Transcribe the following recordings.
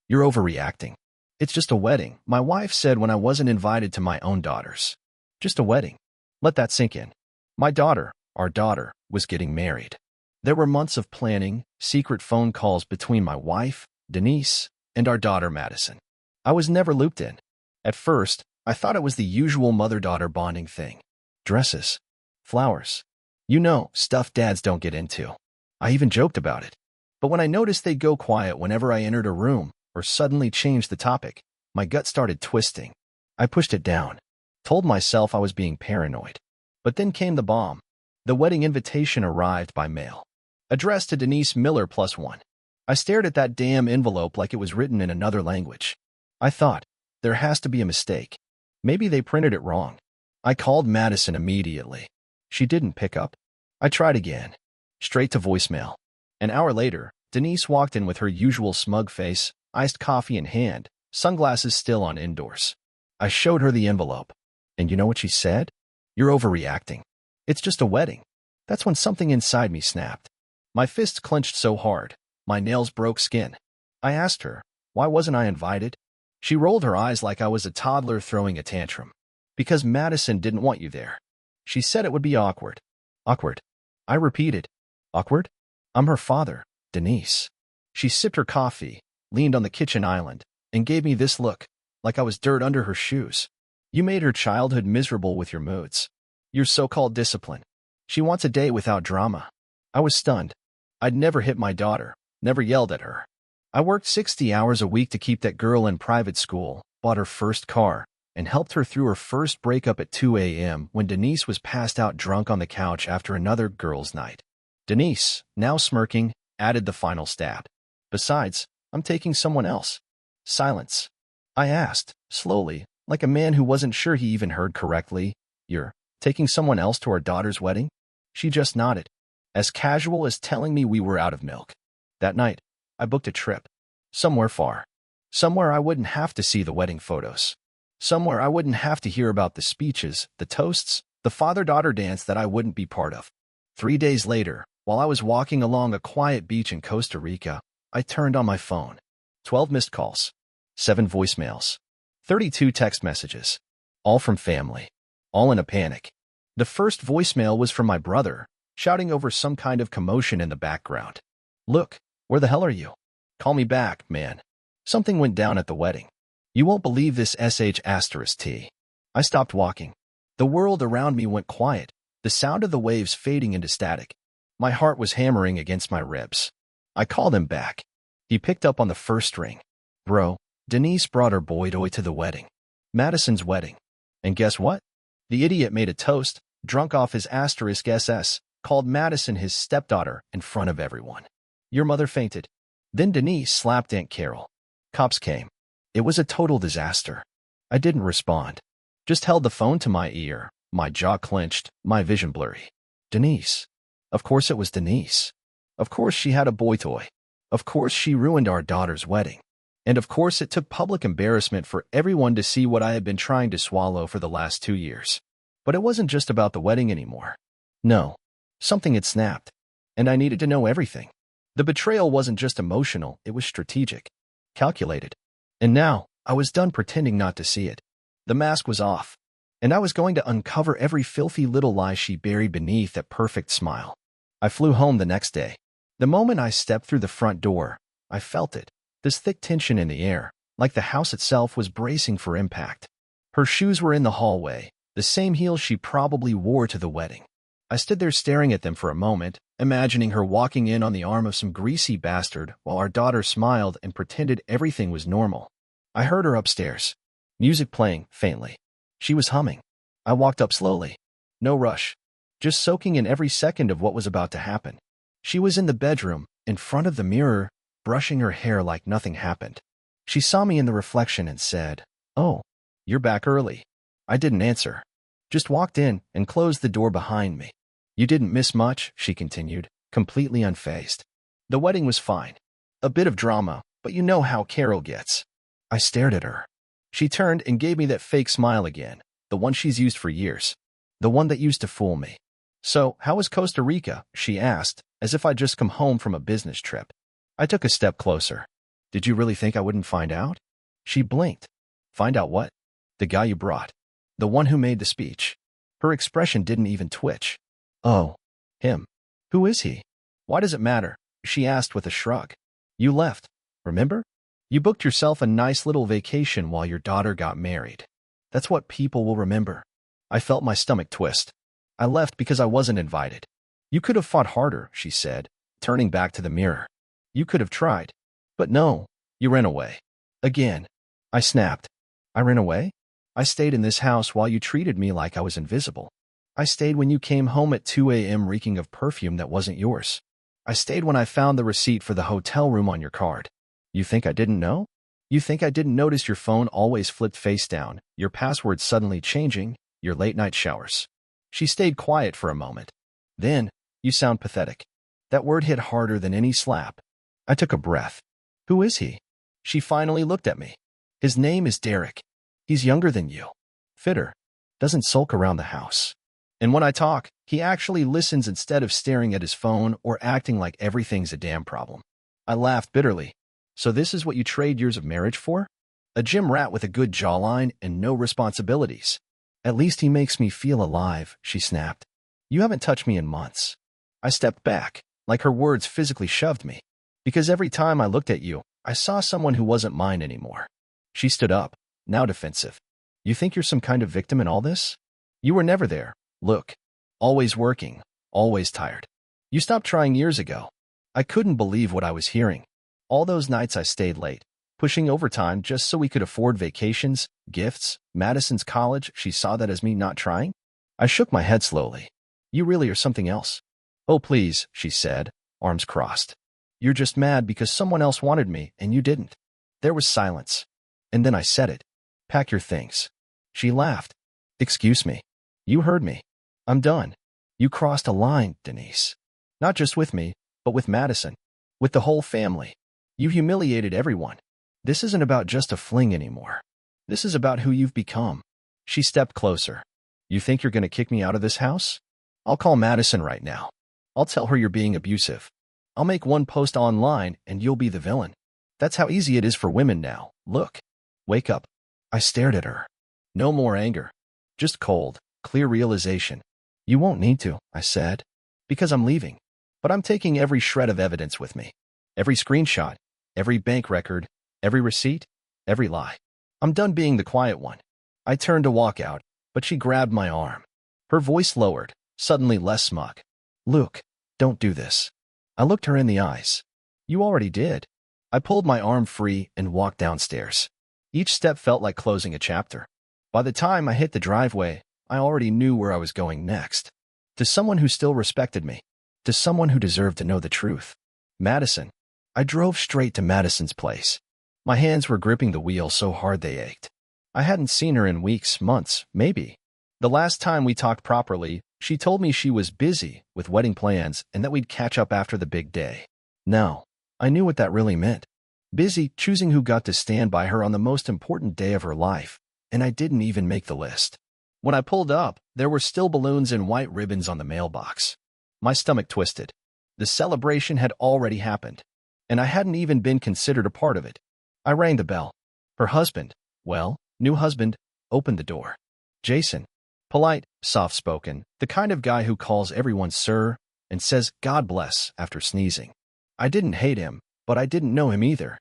You're overreacting. It's just a wedding, my wife said when I wasn't invited to my own daughter's. Just a wedding. Let that sink in. Our daughter, was getting married. There were months of planning, secret phone calls between my wife, Denise, and our daughter, Madison. I was never looped in. At first, I thought it was the usual mother-daughter bonding thing. Dresses. Flowers. You know, stuff dads don't get into. I even joked about it. But when I noticed they'd go quiet whenever I entered a room or suddenly changed the topic, my gut started twisting. I pushed it down, told myself I was being paranoid. But then came the bomb. The wedding invitation arrived by mail. Addressed to Denise Miller +1. I stared at that damn envelope like it was written in another language. I thought, there has to be a mistake. Maybe they printed it wrong. I called Madison immediately. She didn't pick up. I tried again. Straight to voicemail. An hour later, Denise walked in with her usual smug face, iced coffee in hand, sunglasses still on indoors. I showed her the envelope. And you know what she said? You're overreacting. It's just a wedding. That's when something inside me snapped. My fists clenched so hard, my nails broke skin. I asked her, why wasn't I invited? She rolled her eyes like I was a toddler throwing a tantrum. Because Madison didn't want you there. She said it would be awkward. Awkward. I repeated. Awkward? I'm her father, Denise. She sipped her coffee, leaned on the kitchen island, and gave me this look, like I was dirt under her shoes. You made her childhood miserable with your moods. Your so-called discipline. She wants a day without drama. I was stunned. I'd never hit my daughter, never yelled at her. I worked 60 hours a week to keep that girl in private school, bought her first car, and helped her through her first breakup at 2 a.m. when Denise was passed out drunk on the couch after another girls' night. Denise, now smirking, added the final stab. Besides, I'm taking someone else. Silence. I asked, slowly, like a man who wasn't sure he even heard correctly, You're taking someone else to our daughter's wedding? She just nodded, as casual as telling me we were out of milk. That night, I booked a trip. Somewhere far. Somewhere I wouldn't have to see the wedding photos. Somewhere I wouldn't have to hear about the speeches, the toasts, the father-daughter dance that I wouldn't be part of. 3 days later, while I was walking along a quiet beach in Costa Rica, I turned on my phone. 12 missed calls. 7 voicemails. 32 text messages. All from family. All in a panic. The first voicemail was from my brother, shouting over some kind of commotion in the background. Look, where the hell are you? Call me back, man. Something went down at the wedding. You won't believe this *T. I stopped walking. The world around me went quiet, the sound of the waves fading into static. My heart was hammering against my ribs. I called him back. He picked up on the first ring. Bro, Denise brought her boy toy to the wedding. Madison's wedding. And guess what? The idiot made a toast, drunk off his *SS, called Madison his stepdaughter in front of everyone. Your mother fainted. Then Denise slapped Aunt Carol. Cops came. It was a total disaster. I didn't respond. Just held the phone to my ear, my jaw clenched, my vision blurry. Denise. Of course it was Denise. Of course she had a boy toy. Of course she ruined our daughter's wedding. And of course it took public embarrassment for everyone to see what I had been trying to swallow for the last 2 years. But it wasn't just about the wedding anymore. No. Something had snapped. And I needed to know everything. The betrayal wasn't just emotional, it was strategic. Calculated. And now, I was done pretending not to see it. The mask was off. And I was going to uncover every filthy little lie she buried beneath that perfect smile. I flew home the next day. The moment I stepped through the front door, I felt it. This thick tension in the air, like the house itself was bracing for impact. Her shoes were in the hallway, the same heels she probably wore to the wedding. I stood there staring at them for a moment, imagining her walking in on the arm of some greasy bastard while our daughter smiled and pretended everything was normal. I heard her upstairs. Music playing, faintly. She was humming. I walked up slowly. No rush. Just soaking in every second of what was about to happen. She was in the bedroom, in front of the mirror, brushing her hair like nothing happened. She saw me in the reflection and said, "Oh, you're back early." I didn't answer. Just walked in and closed the door behind me. You didn't miss much, she continued, completely unfazed. The wedding was fine. A bit of drama, but you know how Carol gets. I stared at her. She turned and gave me that fake smile again, the one she's used for years. The one that used to fool me. So, how was Costa Rica? She asked, as if I'd just come home from a business trip. I took a step closer. Did you really think I wouldn't find out? She blinked. Find out what? The guy you brought. The one who made the speech. Her expression didn't even twitch. Oh, him. Who is he? Why does it matter? She asked with a shrug. You left, remember? You booked yourself a nice little vacation while your daughter got married. That's what people will remember. I felt my stomach twist. I left because I wasn't invited. You could have fought harder, she said, turning back to the mirror. You could have tried. But no, you ran away. Again. I snapped. I ran away? I stayed in this house while you treated me like I was invisible. I stayed when you came home at 2 a.m. reeking of perfume that wasn't yours. I stayed when I found the receipt for the hotel room on your card. You think I didn't know? You think I didn't notice your phone always flipped face down, your password suddenly changing, your late-night showers? She stayed quiet for a moment. Then, you sound pathetic. That word hit harder than any slap. I took a breath. Who is he? She finally looked at me. His name is Derek. He's younger than you. Fitter. Doesn't sulk around the house. And when I talk, he actually listens instead of staring at his phone or acting like everything's a damn problem. I laughed bitterly. So this is what you trade years of marriage for? A gym rat with a good jawline and no responsibilities. At least he makes me feel alive, she snapped. You haven't touched me in months. I stepped back, like her words physically shoved me. Because every time I looked at you, I saw someone who wasn't mine anymore. She stood up, now defensive. You think you're some kind of victim in all this? You were never there. Look. Always working, always tired. You stopped trying years ago. I couldn't believe what I was hearing. All those nights I stayed late, pushing overtime just so we could afford vacations, gifts, Madison's college. She saw that as me not trying. I shook my head slowly. You really are something else. Oh, please, she said, arms crossed. You're just mad because someone else wanted me and you didn't. There was silence. And then I said it. Pack your things. She laughed. Excuse me. You heard me. I'm done. You crossed a line, Denise. Not just with me, but with Madison. With the whole family. You humiliated everyone. This isn't about just a fling anymore. This is about who you've become. She stepped closer. You think you're going to kick me out of this house? I'll call Madison right now. I'll tell her you're being abusive. I'll make one post online and you'll be the villain. That's how easy it is for women now. Look. Wake up. I stared at her. No more anger. Just cold, clear realization. You won't need to, I said. Because I'm leaving. But I'm taking every shred of evidence with me. Every screenshot, every bank record, every receipt, every lie. I'm done being the quiet one. I turned to walk out, but she grabbed my arm. Her voice lowered, suddenly less smug. Luke, don't do this. I looked her in the eyes. You already did. I pulled my arm free and walked downstairs. Each step felt like closing a chapter. By the time I hit the driveway, I already knew where I was going next. To someone who still respected me. To someone who deserved to know the truth. Madison. I drove straight to Madison's place. My hands were gripping the wheel so hard they ached. I hadn't seen her in weeks, months, maybe. The last time we talked properly, she told me she was busy with wedding plans and that we'd catch up after the big day. Now, I knew what that really meant. Busy choosing who got to stand by her on the most important day of her life, and I didn't even make the list. When I pulled up, there were still balloons and white ribbons on the mailbox. My stomach twisted. The celebration had already happened, and I hadn't even been considered a part of it. I rang the bell. Her husband, well, new husband, opened the door. Jason. Polite, soft-spoken, the kind of guy who calls everyone sir and says God bless after sneezing. I didn't hate him, but I didn't know him either.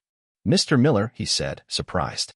Mr. Miller, he said, surprised.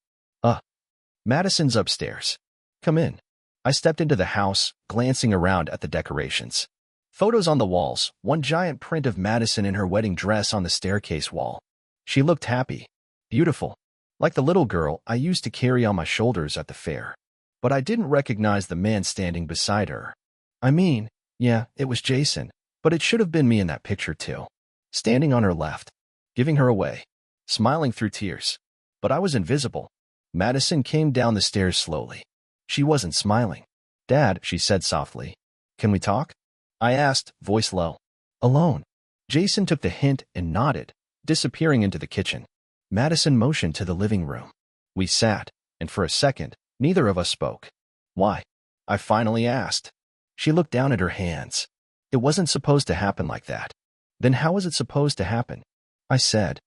Madison's upstairs. Come in. I stepped into the house, glancing around at the decorations. Photos on the walls, one giant print of Madison in her wedding dress on the staircase wall. She looked happy. Beautiful. Like the little girl I used to carry on my shoulders at the fair. But I didn't recognize the man standing beside her. I mean, yeah, it was Jason, but it should have been me in that picture too. Standing on her left, giving her away, smiling through tears. But I was invisible. Madison came down the stairs slowly. She wasn't smiling. Dad, she said softly. Can we talk? I asked, voice low. Alone. Jason took the hint and nodded, disappearing into the kitchen. Madison motioned to the living room. We sat, and for a second, neither of us spoke. Why? I finally asked. She looked down at her hands. It wasn't supposed to happen like that. Then how was it supposed to happen? I said.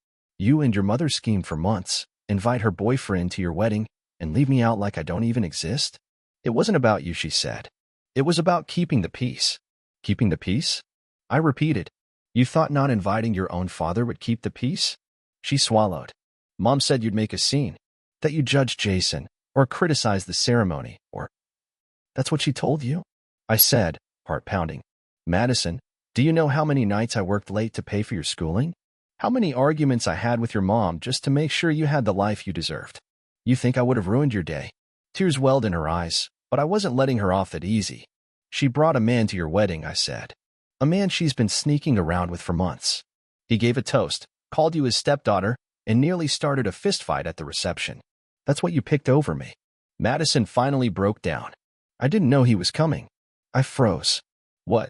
You and your mother schemed for months, invite her boyfriend to your wedding, and leave me out like I don't even exist? It wasn't about you, she said. It was about keeping the peace. Keeping the peace? I repeated. You thought not inviting your own father would keep the peace? She swallowed. Mom said you'd make a scene, that you'd judge Jason, or criticize the ceremony, or... That's what she told you? I said, heart pounding. Madison, do you know how many nights I worked late to pay for your schooling? How many arguments I had with your mom just to make sure you had the life you deserved? You think I would have ruined your day? Tears welled in her eyes, but I wasn't letting her off that easy. She brought a man to your wedding, I said. A man she's been sneaking around with for months. He gave a toast, called you his stepdaughter, and nearly started a fistfight at the reception. That's what you picked over me. Madison finally broke down. I didn't know he was coming. I froze. What?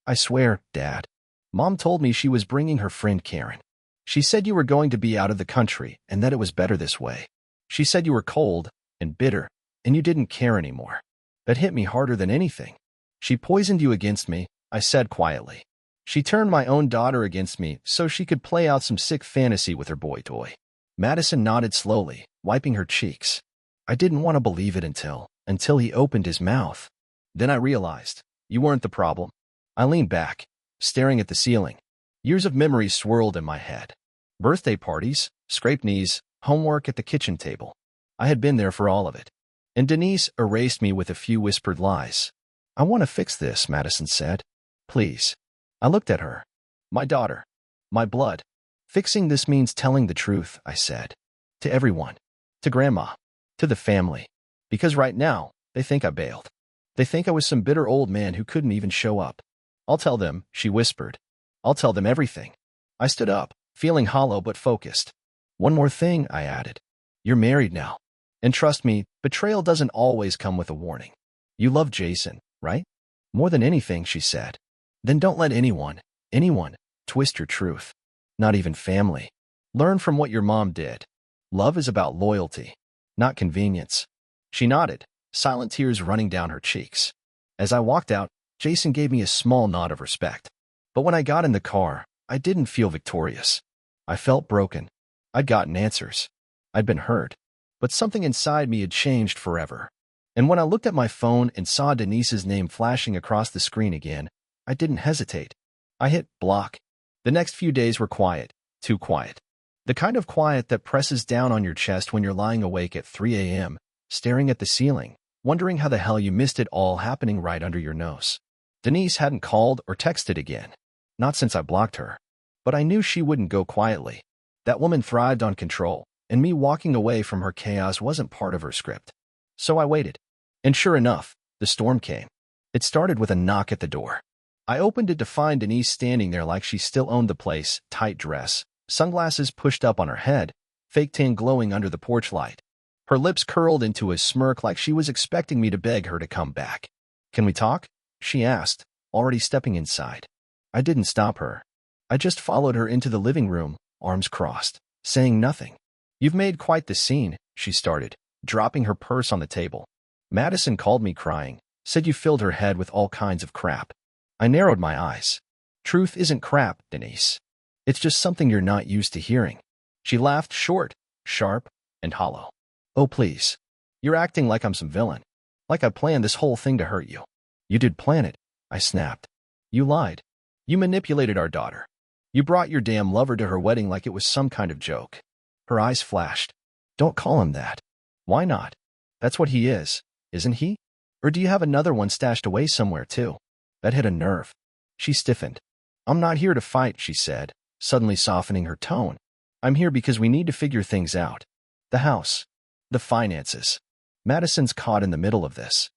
I swear, Dad. Mom told me she was bringing her friend Karen. She said you were going to be out of the country and that it was better this way. She said you were cold and bitter and you didn't care anymore. That hit me harder than anything. She poisoned you against me, I said quietly. She turned my own daughter against me so she could play out some sick fantasy with her boy toy. Madison nodded slowly, wiping her cheeks. I didn't want to believe it until he opened his mouth. Then I realized, you weren't the problem. I leaned back, staring at the ceiling. Years of memories swirled in my head. Birthday parties, scraped knees, homework at the kitchen table. I had been there for all of it. And Denise erased me with a few whispered lies. I want to fix this, Madison said. Please. I looked at her. My daughter. My blood. Fixing this means telling the truth, I said. To everyone. To Grandma. To the family. Because right now, they think I bailed. They think I was some bitter old man who couldn't even show up. I'll tell them, she whispered. I'll tell them everything. I stood up, feeling hollow but focused. One more thing, I added. You're married now. And trust me, betrayal doesn't always come with a warning. You love Jason, right? More than anything, she said. Then don't let anyone, twist your truth. Not even family. Learn from what your mom did. Love is about loyalty, not convenience. She nodded, silent tears running down her cheeks. As I walked out, Jason gave me a small nod of respect. But when I got in the car, I didn't feel victorious. I felt broken. I'd gotten answers. I'd been hurt. But something inside me had changed forever. And when I looked at my phone and saw Denise's name flashing across the screen again, I didn't hesitate. I hit block. The next few days were quiet, too quiet. The kind of quiet that presses down on your chest when you're lying awake at 3 a.m., staring at the ceiling, wondering how the hell you missed it all happening right under your nose. Denise hadn't called or texted again. Not since I blocked her. But I knew she wouldn't go quietly. That woman thrived on control, and me walking away from her chaos wasn't part of her script. So I waited. And sure enough, the storm came. It started with a knock at the door. I opened it to find Denise standing there like she still owned the place, tight dress, sunglasses pushed up on her head, fake tan glowing under the porch light. Her lips curled into a smirk like she was expecting me to beg her to come back. Can we talk? She asked, already stepping inside. I didn't stop her. I just followed her into the living room, arms crossed, saying nothing. You've made quite the scene, she started, dropping her purse on the table. Madison called me crying, said you filled her head with all kinds of crap. I narrowed my eyes. Truth isn't crap, Denise. It's just something you're not used to hearing. She laughed short, sharp, and hollow. Oh, please. You're acting like I'm some villain. Like I planned this whole thing to hurt you. You did plan it, I snapped. You lied. You manipulated our daughter. You brought your damn lover to her wedding like it was some kind of joke. Her eyes flashed. Don't call him that. Why not? That's what he is, isn't he? Or do you have another one stashed away somewhere, too? That hit a nerve. She stiffened. I'm not here to fight, she said, suddenly softening her tone. I'm here because we need to figure things out. The house. The finances. Madison's caught in the middle of this.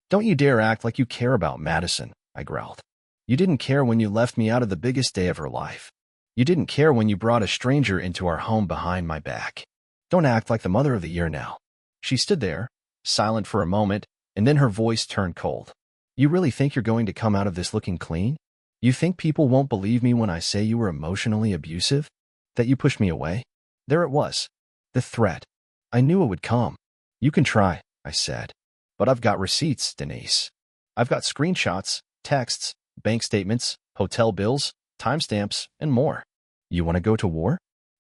Don't you dare act like you care about Madison, I growled. You didn't care when you left me out of the biggest day of her life. You didn't care when you brought a stranger into our home behind my back. Don't act like the mother of the year now. She stood there, silent for a moment, and then her voice turned cold. You really think you're going to come out of this looking clean? You think people won't believe me when I say you were emotionally abusive? That you pushed me away? There it was. The threat. I knew it would come. You can try, I said. But I've got receipts, Denise. I've got screenshots, texts, bank statements, hotel bills, timestamps, and more. You want to go to war?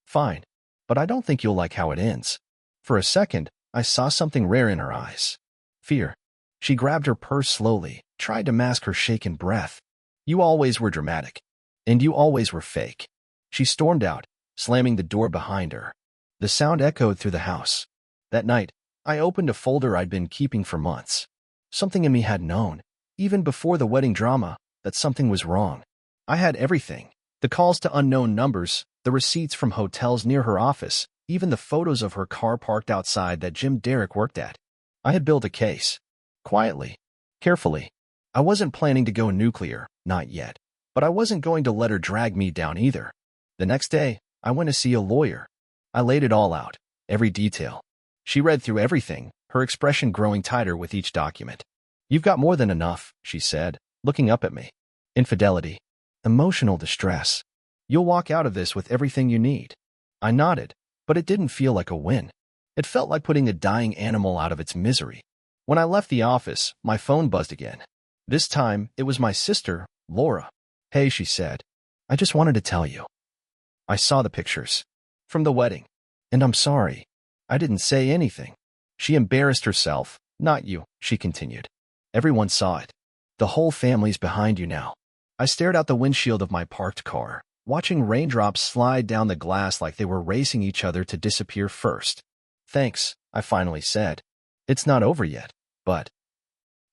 Fine, but I don't think you'll like how it ends. For a second, I saw something rare in her eyes. Fear. She grabbed her purse slowly, tried to mask her shaken breath. You always were dramatic. And you always were fake. She stormed out, slamming the door behind her. The sound echoed through the house. That night, I opened a folder I'd been keeping for months. Something in me had known, even before the wedding drama, that something was wrong. I had everything. The calls to unknown numbers, the receipts from hotels near her office, even the photos of her car parked outside that Jim Derrick worked at. I had built a case. Quietly. Carefully. I wasn't planning to go nuclear, not yet. But I wasn't going to let her drag me down either. The next day, I went to see a lawyer. I laid it all out, every detail. She read through everything, her expression growing tighter with each document. You've got more than enough, she said, looking up at me. Infidelity. Emotional distress. You'll walk out of this with everything you need. I nodded, but it didn't feel like a win. It felt like putting a dying animal out of its misery. When I left the office, my phone buzzed again. This time, it was my sister, Laura. Hey, she said. I just wanted to tell you. I saw the pictures. From the wedding. And I'm sorry. I didn't say anything. She embarrassed herself. Not you, she continued. Everyone saw it. The whole family's behind you now. I stared out the windshield of my parked car, watching raindrops slide down the glass like they were racing each other to disappear first. Thanks, I finally said. It's not over yet, but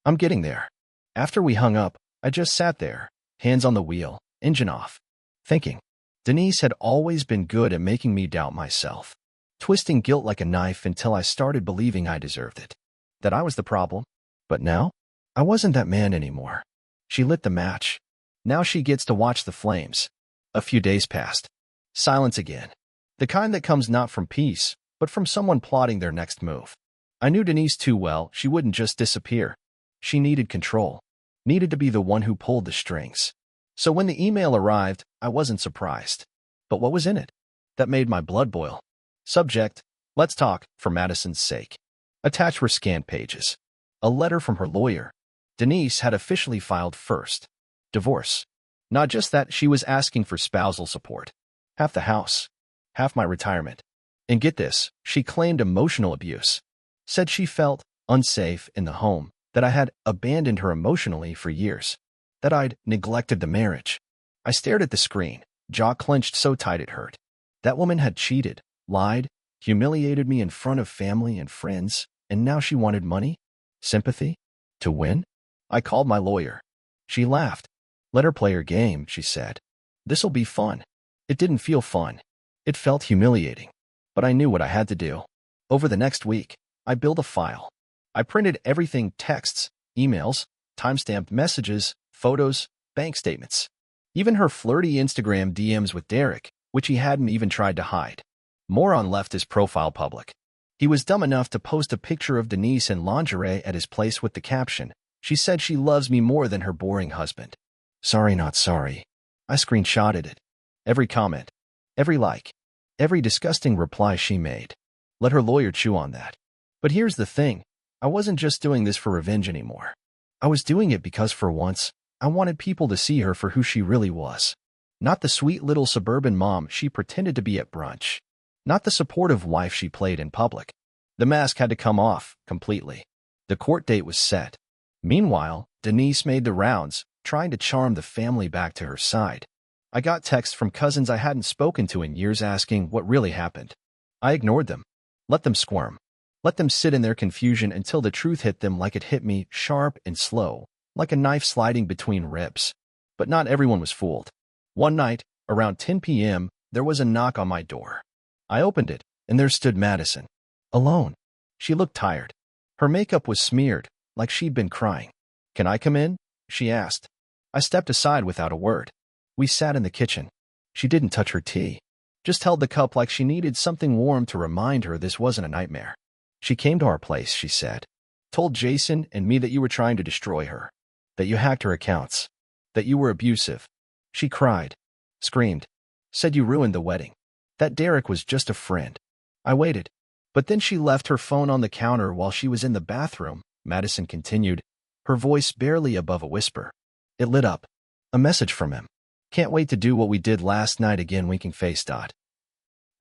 I'm getting there. After we hung up, I just sat there, hands on the wheel, engine off, thinking. Denise had always been good at making me doubt myself, twisting guilt like a knife until I started believing I deserved it, that I was the problem. But now, I wasn't that man anymore. She lit the match. Now she gets to watch the flames. A few days passed. Silence again. The kind that comes not from peace, but from someone plotting their next move. I knew Denise too well. She wouldn't just disappear. She needed control. Needed to be the one who pulled the strings. So when the email arrived, I wasn't surprised. But what was in it? That made my blood boil. Subject, let's talk, for Madison's sake. Attached were scanned pages. A letter from her lawyer. Denise had officially filed first. Divorce. Not just that, she was asking for spousal support. Half the house. Half my retirement. And get this, she claimed emotional abuse. Said she felt unsafe in the home, that I had abandoned her emotionally for years, that I'd neglected the marriage. I stared at the screen, jaw clenched so tight it hurt. That woman had cheated, lied, humiliated me in front of family and friends, and now she wanted money? Sympathy? To win? I called my lawyer. She laughed. Let her play her game, she said. This'll be fun. It didn't feel fun. It felt humiliating. But I knew what I had to do. Over the next week, I built a file. I printed everything: texts, emails, timestamped messages, photos, bank statements. Even her flirty Instagram DMs with Derrick, which he hadn't even tried to hide. Moron left his profile public. He was dumb enough to post a picture of Denise in lingerie at his place with the caption, "She said she loves me more than her boring husband." Sorry, not sorry. I screenshotted it. Every comment, every like, every disgusting reply she made. Let her lawyer chew on that. But here's the thing. I wasn't just doing this for revenge anymore. I was doing it because for once, I wanted people to see her for who she really was. Not the sweet little suburban mom she pretended to be at brunch. Not the supportive wife she played in public. The mask had to come off, completely. The court date was set. Meanwhile, Denise made the rounds, trying to charm the family back to her side. I got texts from cousins I hadn't spoken to in years asking what really happened. I ignored them. Let them squirm. Let them sit in their confusion until the truth hit them like it hit me, sharp and slow, like a knife sliding between ribs. But not everyone was fooled. One night, around 10 p.m., there was a knock on my door. I opened it, and there stood Madison. Alone. She looked tired. Her makeup was smeared, like she'd been crying. "Can I come in?" she asked. I stepped aside without a word. We sat in the kitchen. She didn't touch her tea. Just held the cup like she needed something warm to remind her this wasn't a nightmare. "She came to our place," she said. "Told Jason and me that you were trying to destroy her. That you hacked her accounts. That you were abusive." She cried. Screamed. Said you ruined the wedding. That Derrick was just a friend. I waited. But then she left her phone on the counter while she was in the bathroom, Madison continued, her voice barely above a whisper. It lit up. A message from him. "Can't wait to do what we did last night again, winking face.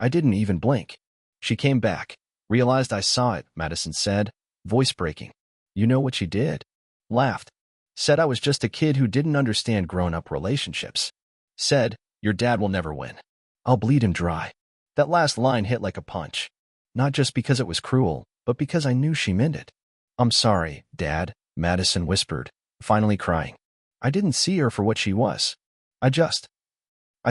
I didn't even blink. She came back. Realized I saw it, Madison said, voice breaking. You know what she did? Laughed. Said I was just a kid who didn't understand grown-up relationships. Said, your dad will never win. I'll bleed him dry. That last line hit like a punch. Not just because it was cruel, but because I knew she meant it. I'm sorry, Dad, Madison whispered, finally crying. I didn't see her for what she was. I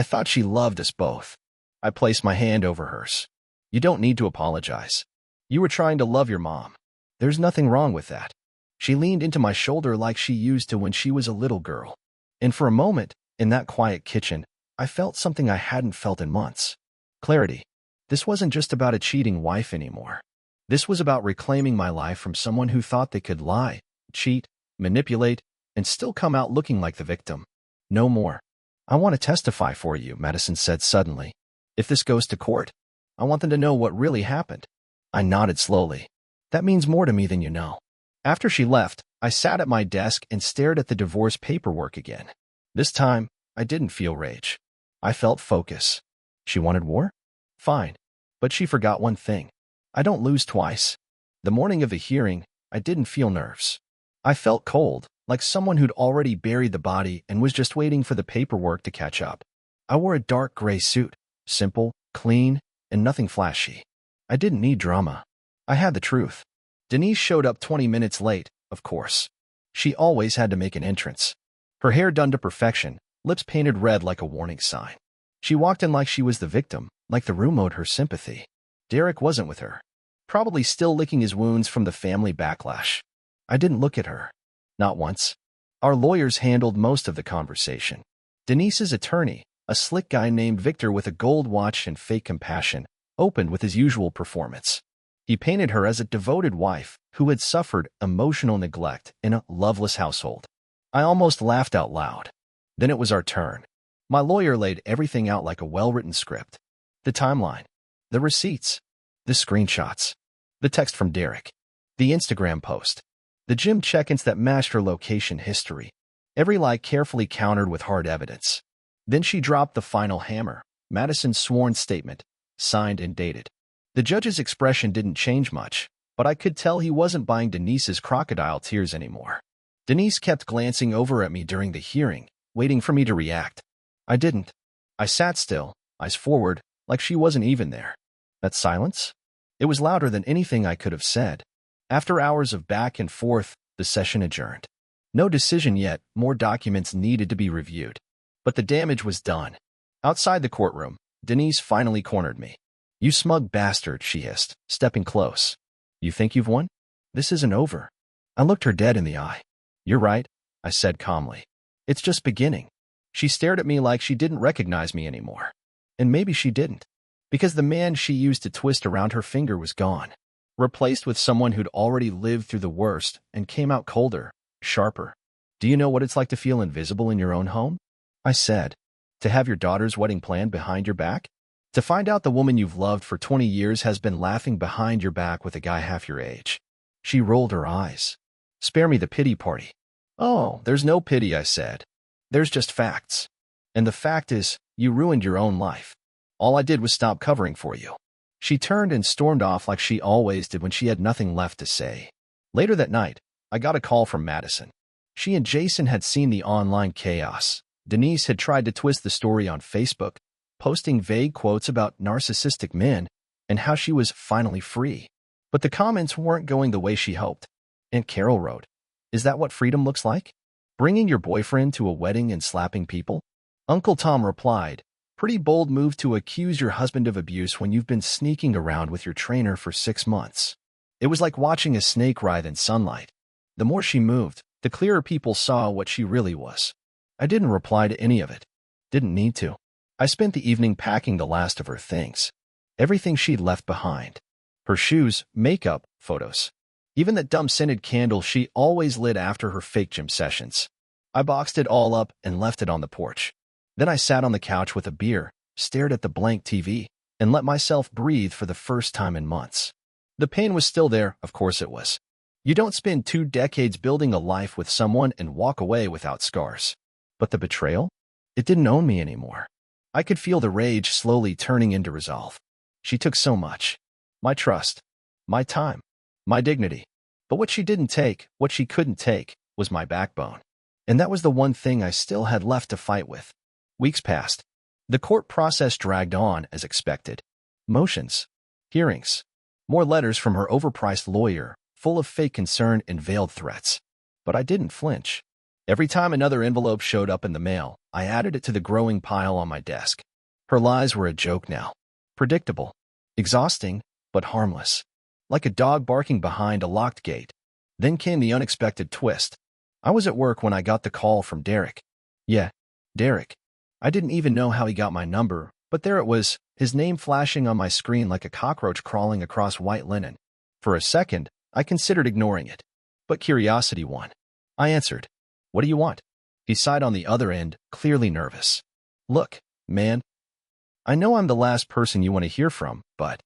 thought she loved us both. I placed my hand over hers. You don't need to apologize. You were trying to love your mom. There's nothing wrong with that. She leaned into my shoulder like she used to when she was a little girl. And for a moment, in that quiet kitchen, I felt something I hadn't felt in months. Clarity. This wasn't just about a cheating wife anymore. This was about reclaiming my life from someone who thought they could lie, cheat, manipulate, and still come out looking like the victim. No more. I want to testify for you, Madison said suddenly. If this goes to court, I want them to know what really happened. I nodded slowly. That means more to me than you know. After she left, I sat at my desk and stared at the divorce paperwork again. This time, I didn't feel rage. I felt focus. She wanted war? Fine. But she forgot one thing. I don't lose twice. The morning of the hearing, I didn't feel nerves. I felt cold, like someone who'd already buried the body and was just waiting for the paperwork to catch up. I wore a dark gray suit, simple, clean, and nothing flashy. I didn't need drama. I had the truth. Denise showed up 20 minutes late, of course. She always had to make an entrance. Her hair done to perfection, lips painted red like a warning sign. She walked in like she was the victim, like the room owed her sympathy. Derek wasn't with her, probably still licking his wounds from the family backlash. I didn't look at her. Not once. Our lawyers handled most of the conversation. Denise's attorney, a slick guy named Victor with a gold watch and fake compassion, opened with his usual performance. He painted her as a devoted wife who had suffered emotional neglect in a loveless household. I almost laughed out loud. Then it was our turn. My lawyer laid everything out like a well-written script. The timeline, the receipts, the screenshots, the text from Derek, the Instagram post, the gym check-ins that matched her location history, every lie carefully countered with hard evidence. Then she dropped the final hammer, Madison's sworn statement, signed and dated. The judge's expression didn't change much, but I could tell he wasn't buying Denise's crocodile tears anymore. Denise kept glancing over at me during the hearing, waiting for me to react. I didn't. I sat still, eyes forward, like she wasn't even there. That silence? It was louder than anything I could have said. After hours of back and forth, the session adjourned. No decision yet, more documents needed to be reviewed. But the damage was done. Outside the courtroom, Denise finally cornered me. You smug bastard, she hissed, stepping close. You think you've won? This isn't over. I looked her dead in the eye. You're right, I said calmly. It's just beginning. She stared at me like she didn't recognize me anymore. And maybe she didn't. Because the man she used to twist around her finger was gone. Replaced with someone who'd already lived through the worst and came out colder, sharper. Do you know what it's like to feel invisible in your own home? I said. To have your daughter's wedding planned behind your back? To find out the woman you've loved for 20 years has been laughing behind your back with a guy half your age. She rolled her eyes. Spare me the pity party. Oh, there's no pity, I said. There's just facts. And the fact is, you ruined your own life. All I did was stop covering for you. She turned and stormed off like she always did when she had nothing left to say. Later that night, I got a call from Madison. She and Jason had seen the online chaos. Denise had tried to twist the story on Facebook, posting vague quotes about narcissistic men and how she was finally free. But the comments weren't going the way she hoped. And Carol wrote, "Is that what freedom looks like? Bringing your boyfriend to a wedding and slapping people?" Uncle Tom replied, "Pretty bold move to accuse your husband of abuse when you've been sneaking around with your trainer for 6 months." It was like watching a snake writhe in sunlight. The more she moved, the clearer people saw what she really was. I didn't reply to any of it. Didn't need to. I spent the evening packing the last of her things. Everything she'd left behind. Her shoes, makeup, photos. Even that dumb scented candle she always lit after her fake gym sessions. I boxed it all up and left it on the porch. Then I sat on the couch with a beer, stared at the blank TV, and let myself breathe for the first time in months. The pain was still there, of course it was. You don't spend 2 decades building a life with someone and walk away without scars. But the betrayal? It didn't own me anymore. I could feel the rage slowly turning into resolve. She took so much. My trust, my time, my dignity. But what she didn't take, what she couldn't take, was my backbone. And that was the one thing I still had left to fight with. Weeks passed. The court process dragged on as expected. Motions, hearings, more letters from her overpriced lawyer, full of fake concern and veiled threats. But I didn't flinch. Every time another envelope showed up in the mail, I added it to the growing pile on my desk. Her lies were a joke now. Predictable, exhausting, but harmless. Like a dog barking behind a locked gate. Then came the unexpected twist. I was at work when I got the call from Derek. Yeah, Derek. I didn't even know how he got my number, but there it was, his name flashing on my screen like a cockroach crawling across white linen. For a second, I considered ignoring it. But curiosity won. I answered. What do you want? He sighed on the other end, clearly nervous. Look, man. I know I'm the last person you want to hear from, but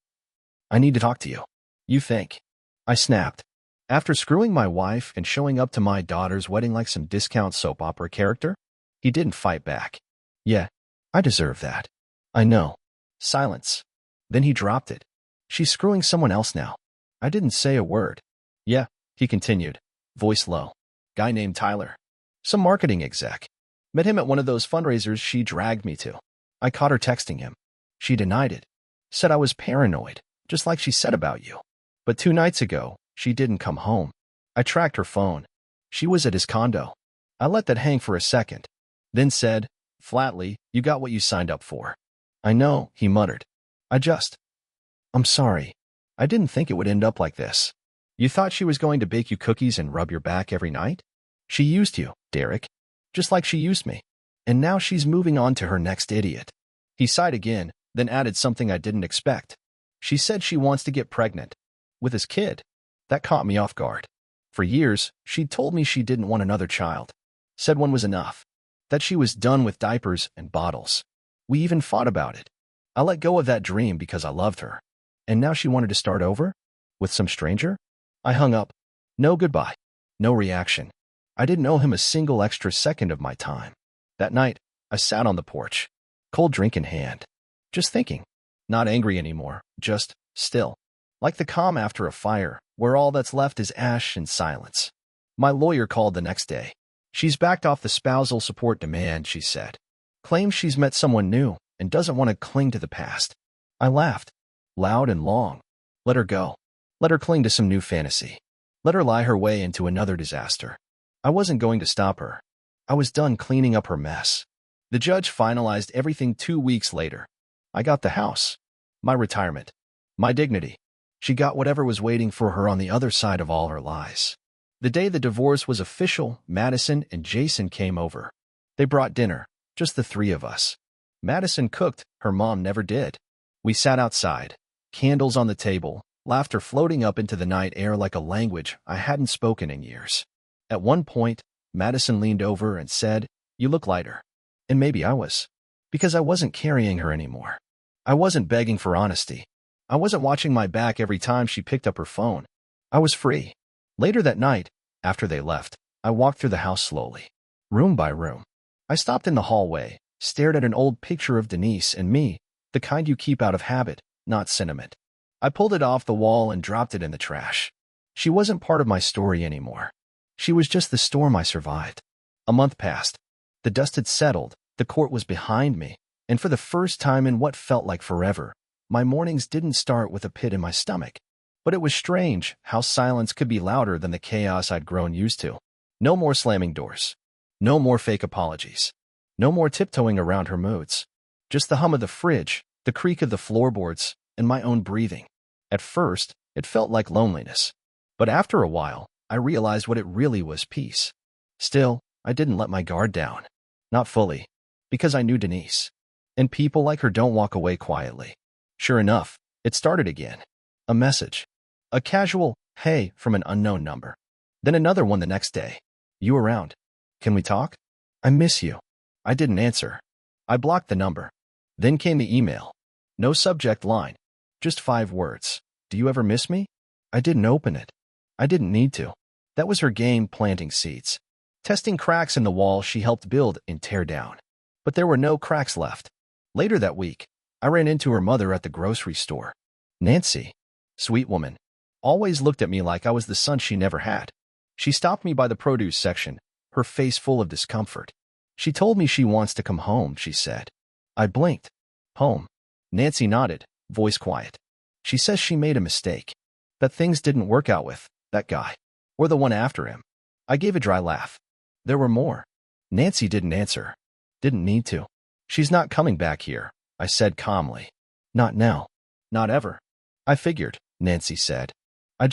I need to talk to you. You think? I snapped. After screwing my wife and showing up to my daughter's wedding like some discount soap opera character? He didn't fight back. Yeah, I deserve that. I know. Silence. Then he dropped it. She's screwing someone else now. I didn't say a word. Yeah, he continued, voice low. Guy named Tyler. Some marketing exec. Met him at one of those fundraisers she dragged me to. I caught her texting him. She denied it. Said I was paranoid, just like she said about you. But 2 nights ago, she didn't come home. I tracked her phone. She was at his condo. I let that hang for a second. Then said, flatly, you got what you signed up for. I know, he muttered. I'm sorry. I didn't think it would end up like this. You thought she was going to bake you cookies and rub your back every night? She used you, Derek. Just like she used me. And now she's moving on to her next idiot. He sighed again, then added something I didn't expect. She said she wants to get pregnant. With his kid. That caught me off guard. For years, she'd told me she didn't want another child. Said one was enough. That she was done with diapers and bottles. We even fought about it. I let go of that dream because I loved her. And now she wanted to start over? With some stranger? I hung up. No goodbye. No reaction. I didn't owe him a single extra second of my time. That night, I sat on the porch. Cold drink in hand. Just thinking. Not angry anymore. Just still. Like the calm after a fire, where all that's left is ash and silence. My lawyer called the next day. She's backed off the spousal support demand, she said. Claims she's met someone new and doesn't want to cling to the past. I laughed. Loud and long. Let her go. Let her cling to some new fantasy. Let her lie her way into another disaster. I wasn't going to stop her. I was done cleaning up her mess. The judge finalized everything 2 weeks later. I got the house. My retirement. My dignity. She got whatever was waiting for her on the other side of all her lies. The day the divorce was official, Madison and Jason came over. They brought dinner, just the 3 of us. Madison cooked, her mom never did. We sat outside, candles on the table, laughter floating up into the night air like a language I hadn't spoken in years. At one point, Madison leaned over and said, "You look lighter." And maybe I was. Because I wasn't carrying her anymore. I wasn't begging for honesty. I wasn't watching my back every time she picked up her phone. I was free. Later that night, after they left, I walked through the house slowly, room by room. I stopped in the hallway, stared at an old picture of Denise and me, the kind you keep out of habit, not sentiment. I pulled it off the wall and dropped it in the trash. She wasn't part of my story anymore. She was just the storm I survived. A month passed. The dust had settled, the court was behind me, and for the first time in what felt like forever, my mornings didn't start with a pit in my stomach. But it was strange how silence could be louder than the chaos I'd grown used to. No more slamming doors. No more fake apologies. No more tiptoeing around her moods. Just the hum of the fridge, the creak of the floorboards, and my own breathing. At first, it felt like loneliness. But after a while, I realized what it really was: peace. Still, I didn't let my guard down. Not fully. Because I knew Denise. And people like her don't walk away quietly. Sure enough, it started again. A message. A casual, "Hey," from an unknown number. Then another one the next day. "You around? Can we talk? I miss you." I didn't answer. I blocked the number. Then came the email. No subject line. Just 5 words. "Do you ever miss me?" I didn't open it. I didn't need to. That was her game, planting seeds. Testing cracks in the wall she helped build and tear down. But there were no cracks left. Later that week, I ran into her mother at the grocery store. Nancy, sweet woman, always looked at me like I was the son she never had. She stopped me by the produce section, her face full of discomfort. She told me she wants to come home, she said. I blinked. Home. Nancy nodded, voice quiet. She says she made a mistake. That things didn't work out with that guy. Or the one after him. I gave a dry laugh. There were more. Nancy didn't answer. Didn't need to. She's not coming back here, I said calmly. Not now. Not ever. I figured, Nancy said. I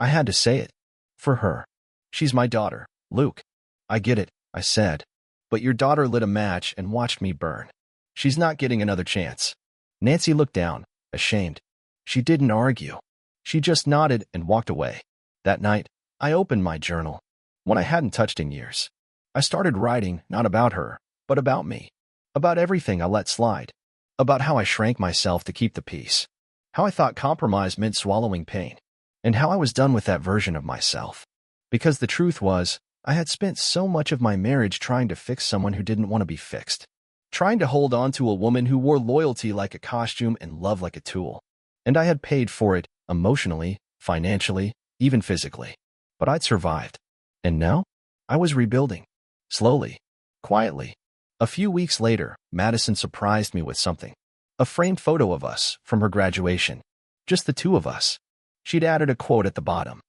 had to say it. For her. She's my daughter, Luke. I get it, I said. But your daughter lit a match and watched me burn. She's not getting another chance. Nancy looked down, ashamed. She didn't argue. She just nodded and walked away. That night, I opened my journal. One I hadn't touched in years. I started writing, not about her, but about me. About everything I let slide. About how I shrank myself to keep the peace. How I thought compromise meant swallowing pain. And how I was done with that version of myself. Because the truth was, I had spent so much of my marriage trying to fix someone who didn't want to be fixed. Trying to hold on to a woman who wore loyalty like a costume and love like a tool. And I had paid for it, emotionally, financially, even physically. But I'd survived. And now? I was rebuilding. Slowly. Quietly. A few weeks later, Madison surprised me with something. A framed photo of us, from her graduation. Just the two of us. She'd added a quote at the bottom.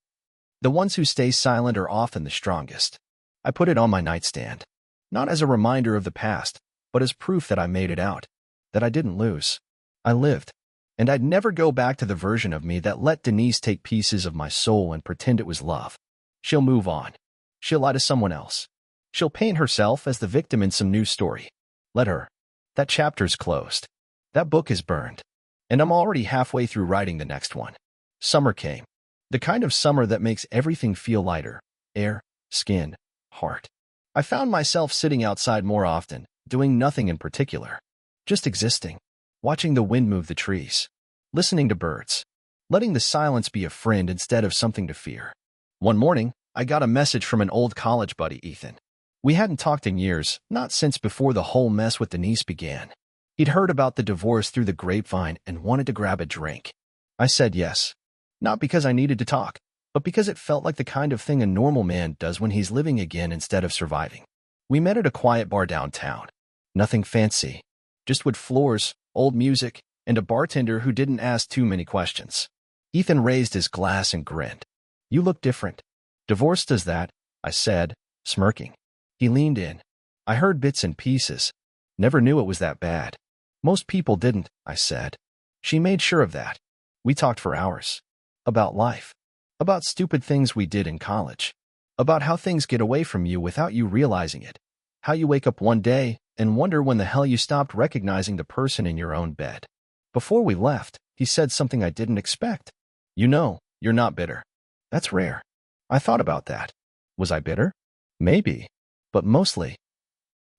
The ones who stay silent are often the strongest. I put it on my nightstand. Not as a reminder of the past, but as proof that I made it out. That I didn't lose. I lived. And I'd never go back to the version of me that let Denise take pieces of my soul and pretend it was love. She'll move on. She'll lie to someone else. She'll paint herself as the victim in some new story. Let her. That chapter's closed. That book is burned. And I'm already halfway through writing the next one. Summer came. The kind of summer that makes everything feel lighter. Air, skin, heart. I found myself sitting outside more often, doing nothing in particular. Just existing. Watching the wind move the trees. Listening to birds. Letting the silence be a friend instead of something to fear. One morning, I got a message from an old college buddy, Ethan. We hadn't talked in years, not since before the whole mess with Denise began. He'd heard about the divorce through the grapevine and wanted to grab a drink. I said yes. Not because I needed to talk, but because it felt like the kind of thing a normal man does when he's living again instead of surviving. We met at a quiet bar downtown. Nothing fancy. Just wood floors, old music, and a bartender who didn't ask too many questions. Ethan raised his glass and grinned. You look different. Divorce does that, I said, smirking. He leaned in. I heard bits and pieces. Never knew it was that bad. Most people didn't, I said. She made sure of that. We talked for hours. About life. About stupid things we did in college. About how things get away from you without you realizing it. How you wake up one day and wonder when the hell you stopped recognizing the person in your own bed. Before we left, he said something I didn't expect. You know, you're not bitter. That's rare. I thought about that. Was I bitter? Maybe. But mostly,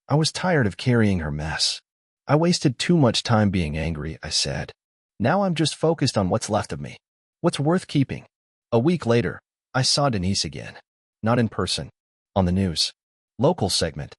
I was tired of carrying her mess. I wasted too much time being angry, I said. Now I'm just focused on what's left of me. What's worth keeping. A week later, I saw Denise again. Not in person. On the news. Local segment.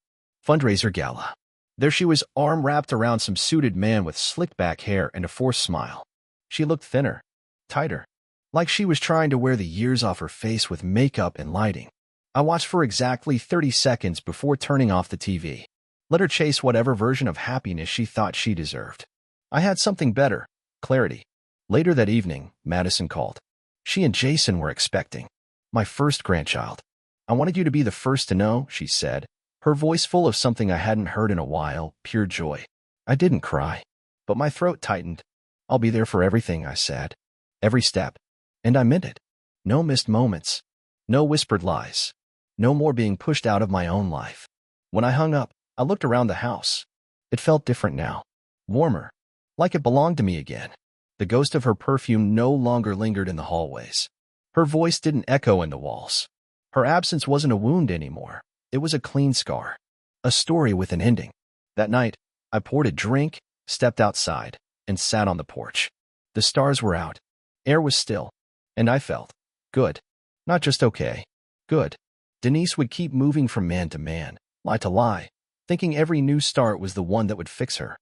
Fundraiser gala. There she was, arm wrapped around some suited man with slick back hair and a forced smile. She looked thinner. Tighter. Like she was trying to wear the years off her face with makeup and lighting. I watched for exactly 30 seconds before turning off the TV. Let her chase whatever version of happiness she thought she deserved. I had something better. Clarity. Later that evening, Madison called. She and Jason were expecting. My first grandchild. I wanted you to be the first to know, she said, her voice full of something I hadn't heard in a while, pure joy. I didn't cry, but my throat tightened. I'll be there for everything, I said. Every step. And I meant it. No missed moments. No whispered lies. No more being pushed out of my own life. When I hung up, I looked around the house. It felt different now. Warmer. Like it belonged to me again. The ghost of her perfume no longer lingered in the hallways. Her voice didn't echo in the walls. Her absence wasn't a wound anymore. It was a clean scar. A story with an ending. That night, I poured a drink, stepped outside, and sat on the porch. The stars were out. Air was still. And I felt good. Not just okay. Good. Denise would keep moving from man to man, lie to lie, thinking every new start was the one that would fix her.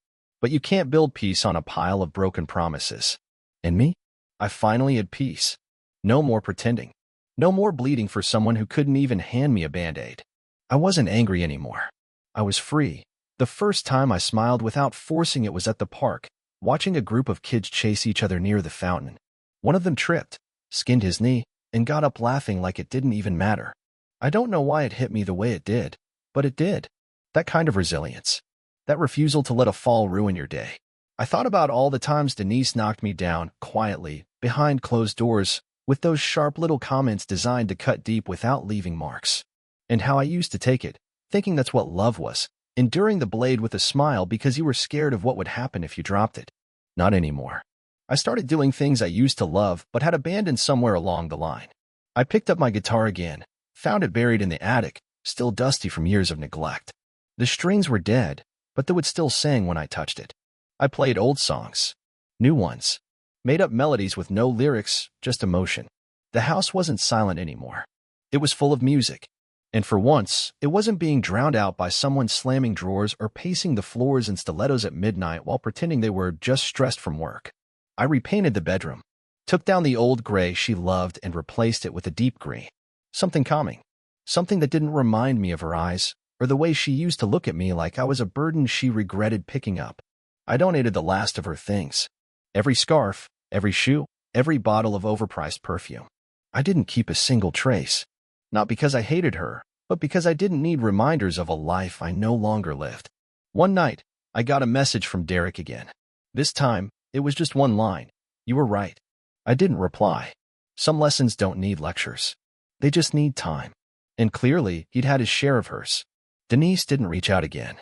But you can't build peace on a pile of broken promises. And me? I finally had peace. No more pretending. No more bleeding for someone who couldn't even hand me a Band-Aid. I wasn't angry anymore. I was free. The first time I smiled without forcing it was at the park, watching a group of kids chase each other near the fountain. One of them tripped, skinned his knee, and got up laughing like it didn't even matter. I don't know why it hit me the way it did, but it did. That kind of resilience. That refusal to let a fall ruin your day. I thought about all the times Denise knocked me down, quietly, behind closed doors, with those sharp little comments designed to cut deep without leaving marks. And how I used to take it, thinking that's what love was, enduring the blade with a smile because you were scared of what would happen if you dropped it. Not anymore. I started doing things I used to love but had abandoned somewhere along the line. I picked up my guitar again, found it buried in the attic, still dusty from years of neglect. The strings were dead, but they would still sing when I touched it. I played old songs, new ones, made up melodies with no lyrics, just emotion. The house wasn't silent anymore. It was full of music. And for once, it wasn't being drowned out by someone slamming drawers or pacing the floors in stilettos at midnight while pretending they were just stressed from work. I repainted the bedroom, took down the old gray she loved and replaced it with a deep green. Something calming. Something that didn't remind me of her eyes, or the way she used to look at me like I was a burden she regretted picking up. I donated the last of her things. Every scarf, every shoe, every bottle of overpriced perfume. I didn't keep a single trace. Not because I hated her, but because I didn't need reminders of a life I no longer lived. One night, I got a message from Derek again. This time, it was just one line. You were right. I didn't reply. Some lessons don't need lectures. They just need time. And clearly, he'd had his share of hers. Denise didn't reach out again.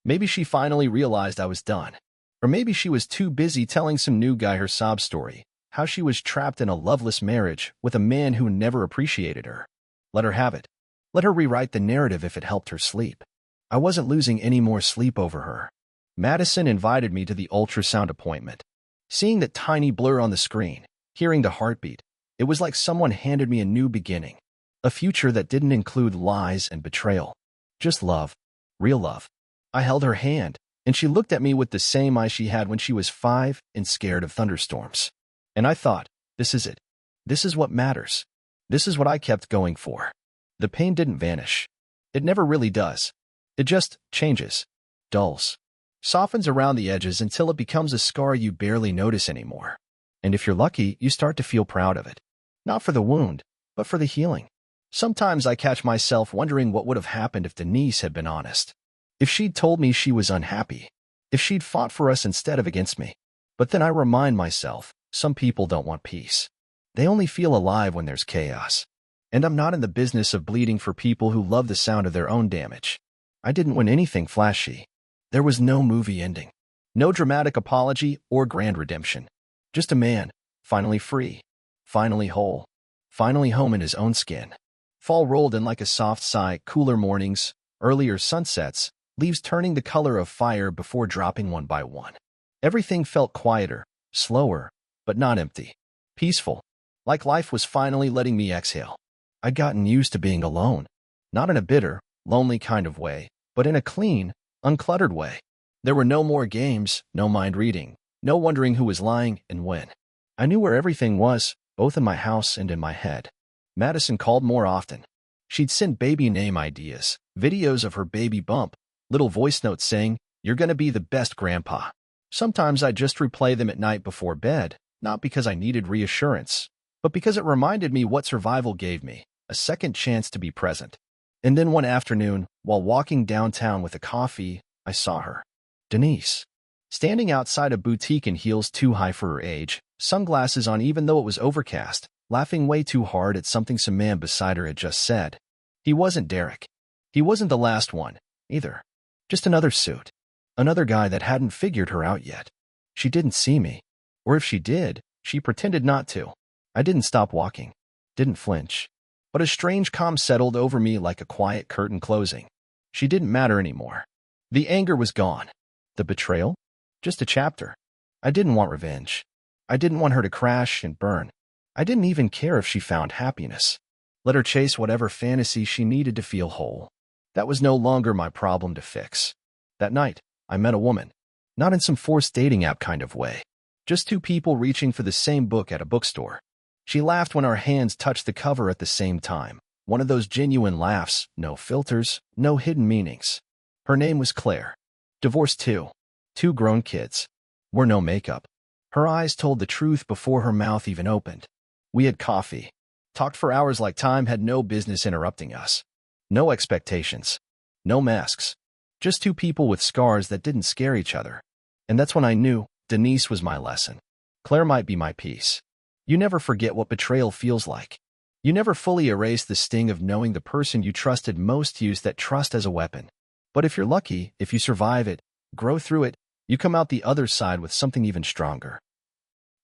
Maybe she finally realized I was done. Or maybe she was too busy telling some new guy her sob story, how she was trapped in a loveless marriage with a man who never appreciated her. Let her have it. Let her rewrite the narrative if it helped her sleep. I wasn't losing any more sleep over her. Madison invited me to the ultrasound appointment. Seeing that tiny blur on the screen, hearing the heartbeat, it was like someone handed me a new beginning. A future that didn't include lies and betrayal. Just love. Real love. I held her hand, and she looked at me with the same eyes she had when she was 5 and scared of thunderstorms. And I thought, this is it. This is what matters. This is what I kept going for. The pain didn't vanish. It never really does. It just changes, dulls, softens around the edges until it becomes a scar you barely notice anymore. And if you're lucky, you start to feel proud of it. Not for the wound, but for the healing. Sometimes I catch myself wondering what would have happened if Denise had been honest. If she'd told me she was unhappy. If she'd fought for us instead of against me. But then I remind myself, some people don't want peace. They only feel alive when there's chaos. And I'm not in the business of bleeding for people who love the sound of their own damage. I didn't win anything flashy. There was no movie ending. No dramatic apology or grand redemption. Just a man, finally free, finally whole, finally home in his own skin. Fall rolled in like a soft sigh, cooler mornings, earlier sunsets, leaves turning the color of fire before dropping one by one. Everything felt quieter, slower, but not empty. Peaceful, like life was finally letting me exhale. I'd gotten used to being alone, not in a bitter, lonely kind of way, but in a clean, uncluttered way. There were no more games, no mind reading, no wondering who was lying and when. I knew where everything was, both in my house and in my head. Madison called more often. She'd send baby name ideas, videos of her baby bump, little voice notes saying, "You're gonna be the best grandpa." Sometimes I'd just replay them at night before bed, not because I needed reassurance, but because it reminded me what survival gave me, a second chance to be present. And then one afternoon, while walking downtown with a coffee, I saw her. Denise. Standing outside a boutique in heels too high for her age, sunglasses on even though it was overcast, laughing way too hard at something some man beside her had just said. He wasn't Derek. He wasn't the last one, either. Just another suit. Another guy that hadn't figured her out yet. She didn't see me. Or if she did, she pretended not to. I didn't stop walking. Didn't flinch. But a strange calm settled over me like a quiet curtain closing. She didn't matter anymore. The anger was gone. The betrayal? Just a chapter. I didn't want revenge. I didn't want her to crash and burn. I didn't even care if she found happiness. Let her chase whatever fantasy she needed to feel whole. That was no longer my problem to fix. That night, I met a woman. Not in some forced dating app kind of way. Just two people reaching for the same book at a bookstore. She laughed when our hands touched the cover at the same time. One of those genuine laughs, no filters, no hidden meanings. Her name was Claire. Divorced too. Two grown kids. Wore no makeup. Her eyes told the truth before her mouth even opened. We had coffee. Talked for hours like time had no business interrupting us. No expectations. No masks. Just two people with scars that didn't scare each other. And that's when I knew Denise was my lesson. Claire might be my peace. You never forget what betrayal feels like. You never fully erase the sting of knowing the person you trusted most used that trust as a weapon. But if you're lucky, if you survive it, grow through it, you come out the other side with something even stronger.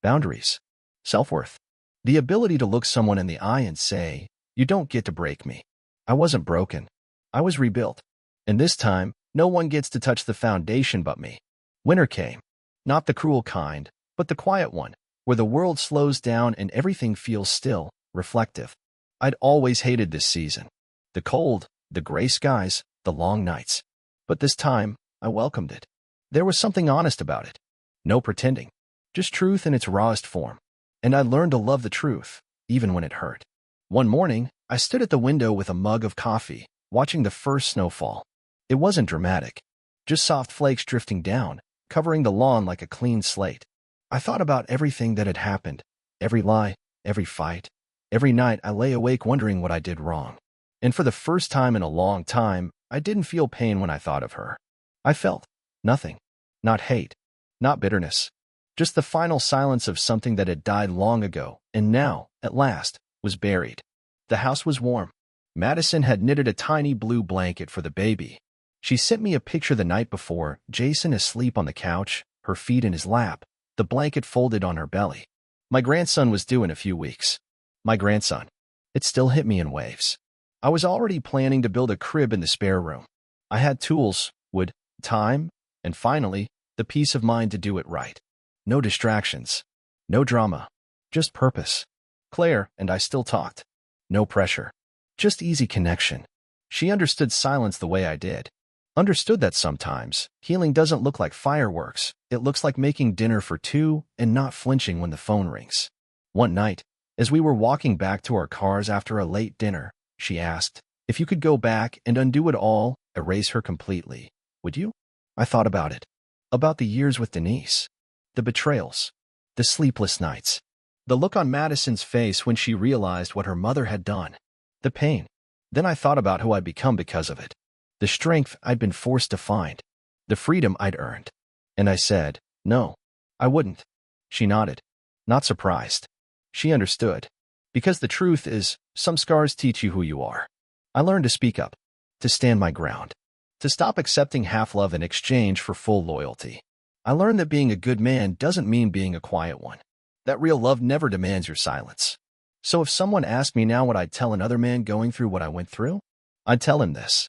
Boundaries. Self-worth. The ability to look someone in the eye and say, you don't get to break me. I wasn't broken. I was rebuilt. And this time, no one gets to touch the foundation but me. Winter came. Not the cruel kind, but the quiet one, where the world slows down and everything feels still, reflective. I'd always hated this season. The cold, the gray skies, the long nights. But this time, I welcomed it. There was something honest about it. No pretending. Just truth in its rawest form. And I learned to love the truth, even when it hurt. One morning, I stood at the window with a mug of coffee, watching the first snowfall. It wasn't dramatic. Just soft flakes drifting down, covering the lawn like a clean slate. I thought about everything that had happened. Every lie, every fight. Every night I lay awake wondering what I did wrong. And for the first time in a long time, I didn't feel pain when I thought of her. I felt nothing. Not hate. Not bitterness. Just the final silence of something that had died long ago, and now, at last, was buried. The house was warm. Madison had knitted a tiny blue blanket for the baby. She sent me a picture the night before, Jason asleep on the couch, her feet in his lap, the blanket folded on her belly. My grandson was due in a few weeks. My grandson. It still hit me in waves. I was already planning to build a crib in the spare room. I had tools, wood, time, and finally, the peace of mind to do it right. No distractions. No drama. Just purpose. Claire and I still talked. No pressure. Just easy connection. She understood silence the way I did. Understood that sometimes, healing doesn't look like fireworks. It looks like making dinner for two and not flinching when the phone rings. One night, as we were walking back to our cars after a late dinner, she asked, if you could go back and undo it all, erase her completely, would you? I thought about it. About the years with Denise. The betrayals. The sleepless nights. The look on Madison's face when she realized what her mother had done. The pain. Then I thought about who I'd become because of it. The strength I'd been forced to find. The freedom I'd earned. And I said, no, I wouldn't. She nodded. Not surprised. She understood. Because the truth is, some scars teach you who you are. I learned to speak up. To stand my ground. To stop accepting half love in exchange for full loyalty. I learned that being a good man doesn't mean being a quiet one. That real love never demands your silence. So if someone asked me now what I'd tell another man going through what I went through, I'd tell him this.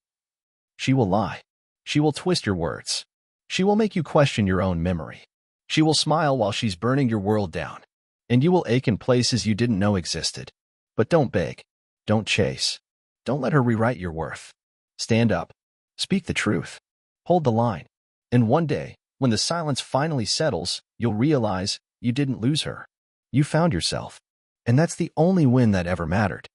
She will lie. She will twist your words. She will make you question your own memory. She will smile while she's burning your world down. And you will ache in places you didn't know existed. But don't beg. Don't chase. Don't let her rewrite your worth. Stand up. Speak the truth. Hold the line. And one day, when the silence finally settles, you'll realize you didn't lose her. You found yourself. And that's the only win that ever mattered.